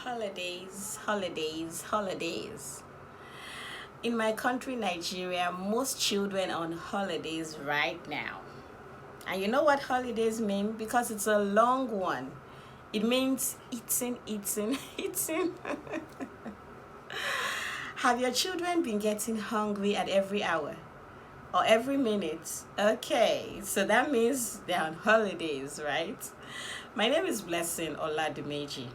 Holidays, holidays, holidays. In my country, Nigeria, most children are on holidays right now. And you know what holidays mean? Because it's a long one. It means eating, eating, eating. Have your children been getting hungry at every hour or every minute? Okay, so that means they're on holidays, right? My name is Blessing Oladimeji.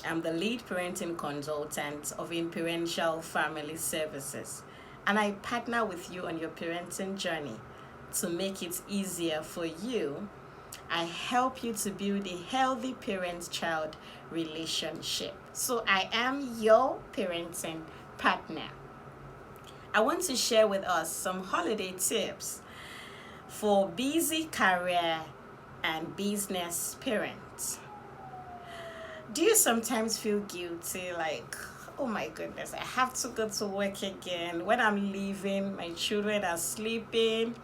I'm the lead parenting consultant of Imperial Family Services, and I partner with you on your parenting journey to make it easier for you. I help you to build a healthy parent-child relationship. So I am your parenting partner. I want to share with us some holiday tips for busy career and business parents. Do you sometimes feel guilty, like, oh my goodness, I have to go to work again? When I'm leaving, my children are sleeping,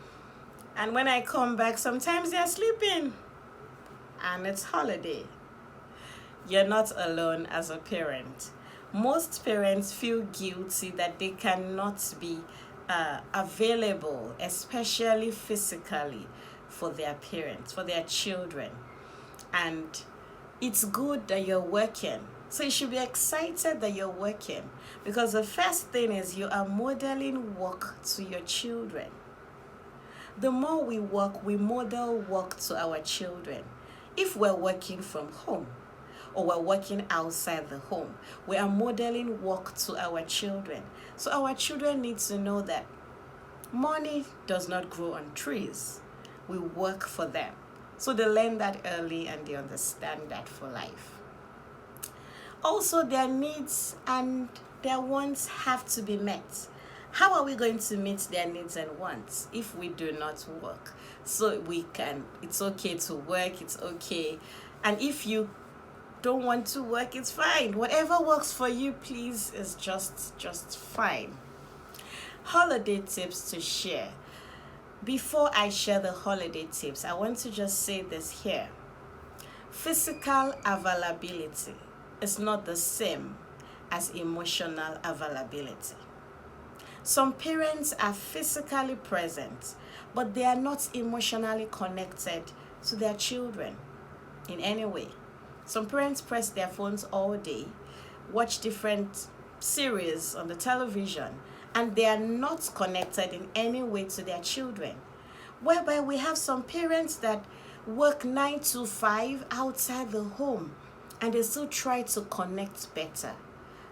and when I come back, sometimes they're sleeping, and it's holiday. You're not alone as a parent. Most parents feel guilty that they cannot be available, especially physically, for their parents, for their children. And it's good that you're working. So you should be excited that you're working, because the first thing is you are modeling work to your children. The more we work, we model work to our children. If we're working from home or we're working outside the home, we are modeling work to our children. So our children need to know that money does not grow on trees. We work for them. So they learn that early and they understand that for life. Also, their needs and their wants have to be met. How are we going to meet their needs and wants if we do not work? So it's okay to work, it's okay. And if you don't want to work, it's fine. Whatever works for you, please, is just fine. Holiday tips to share. Before I share the holiday tips, I want to just say this here. Physical availability is not the same as emotional availability. Some parents are physically present, but they are not emotionally connected to their children in any way. Some parents press their phones all day, watch different series on the television, and they are not connected in any way to their children. Whereby we have some parents that work 9 to 5 outside the home, and they still try to connect better.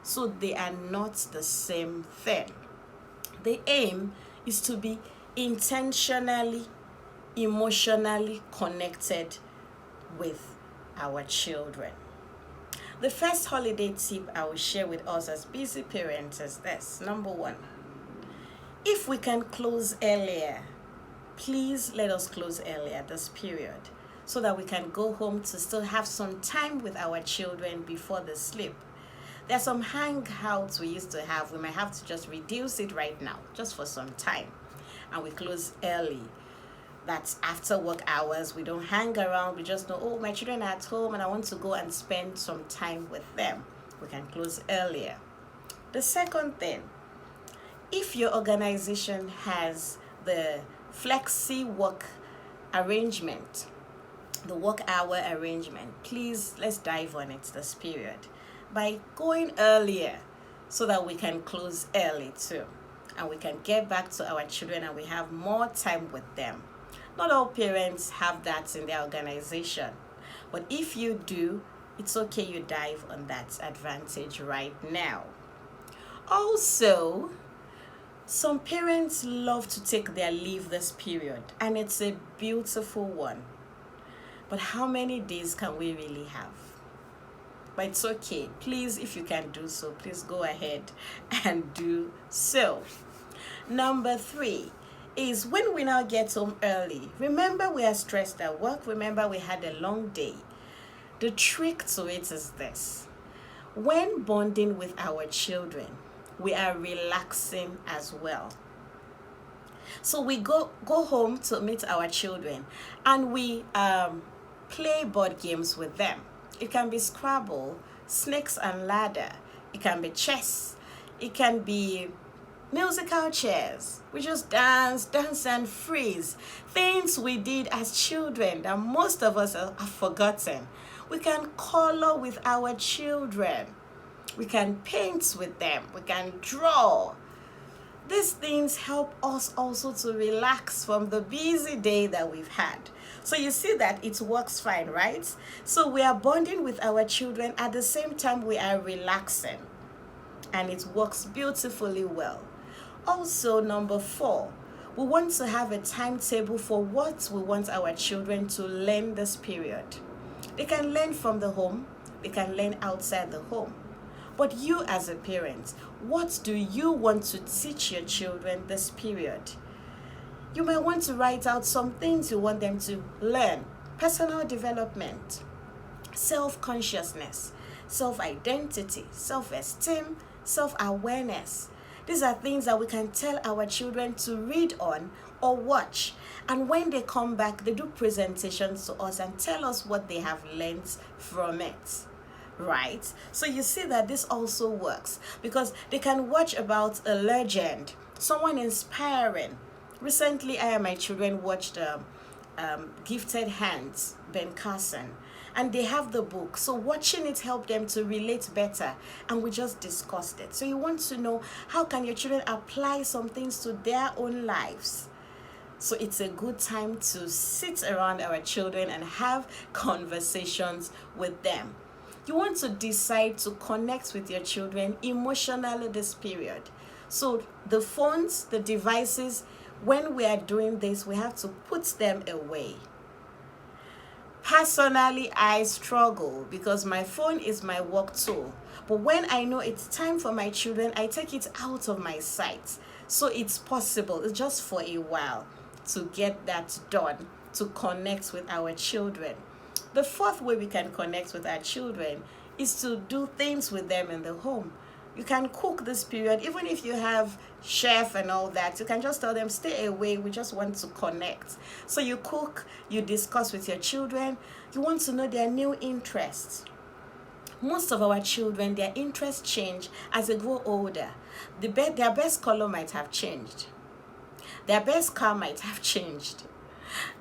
So they are not the same thing. The aim is to be intentionally, emotionally connected with our children. The first holiday tip I will share with us as busy parents is this. Number 1, if we can close earlier, please let us close earlier this period so that we can go home to still have some time with our children before they sleep. There are some hangouts we used to have. We might have to just reduce it right now, just for some time. And we close early. That's after work hours. We don't hang around. We just know, oh, my children are at home and I want to go and spend some time with them. We can close earlier. The second thing, if your organization has the flexi work arrangement, the work hour arrangement, please, let's dive on it this period by going earlier so that we can close early too. And we can get back to our children and we have more time with them. Not all parents have that in their organization, but if you do, it's okay, you dive on that advantage right now. Also, some parents love to take their leave this period, and it's a beautiful one. But how many days can we really have? But it's okay. Please, if you can do so, please go ahead and do so. Number 3 is when we now get home early. Remember, we are stressed at work. Remember, we had a long day. The trick to it is this. When bonding with our children, we are relaxing as well. So we go home to meet our children and we play board games with them. It can be Scrabble, Snakes and Ladder. It can be chess. It can be musical chairs. We just dance and freeze. Things we did as children that most of us have forgotten. We can color with our children. We can paint with them. We can draw. These things help us also to relax from the busy day that we've had. So you see that it works fine, right? So we are bonding with our children at the same time we are relaxing. And it works beautifully well. Also, number 4, we want to have a timetable for what we want our children to learn this period. They can learn from the home. They can learn outside the home. But you as a parent, what do you want to teach your children this period? You might want to write out some things you want them to learn. Personal development, self-consciousness, self-identity, self-esteem, self-awareness. These are things that we can tell our children to read on or watch. And when they come back, they do presentations to us and tell us what they have learned from it. Right? So you see that this also works because they can watch about a legend, someone inspiring. Recently, I and my children watched Gifted Hands, Ben Carson, and they have the book. So watching it helped them to relate better, and we just discussed it. So you want to know how can your children apply some things to their own lives. So it's a good time to sit around our children and have conversations with them. You want to decide to connect with your children emotionally this period. So the phones, the devices, when we are doing this, we have to put them away. Personally, I struggle because my phone is my work tool. But when I know it's time for my children, I take it out of my sight. So it's possible, it's just for a while, to get that done, to connect with our children. The 4th way we can connect with our children is to do things with them in the home. You can cook this period, even if you have chef and all that. You can just tell them, stay away, we just want to connect. So you cook, you discuss with your children. You want to know their new interests. Most of our children, their interests change as they grow older. Their best color might have changed. Their best car might have changed.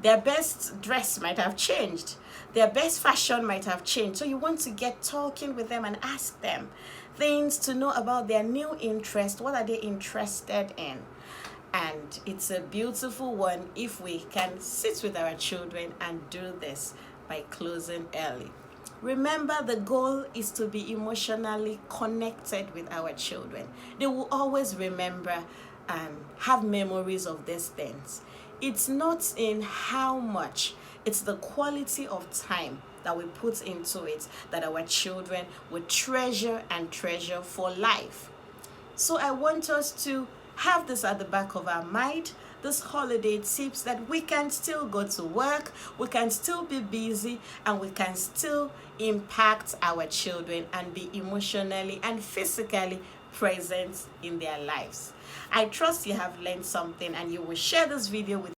Their best dress might have changed. Their best fashion might have changed. So you want to get talking with them and ask them things to know about their new interest. What are they interested in? And it's a beautiful one if we can sit with our children and do this by closing early. Remember, the goal is to be emotionally connected with our children. They will always remember and have memories of these things. It's not in how much, it's the quality of time that we put into it that our children will treasure and treasure for life. So I want us to have this at the back of our mind, this holiday tips that we can still go to work, we can still be busy, and we can still impact our children and be emotionally and physically present in their lives. I trust you have learned something and you will share this video with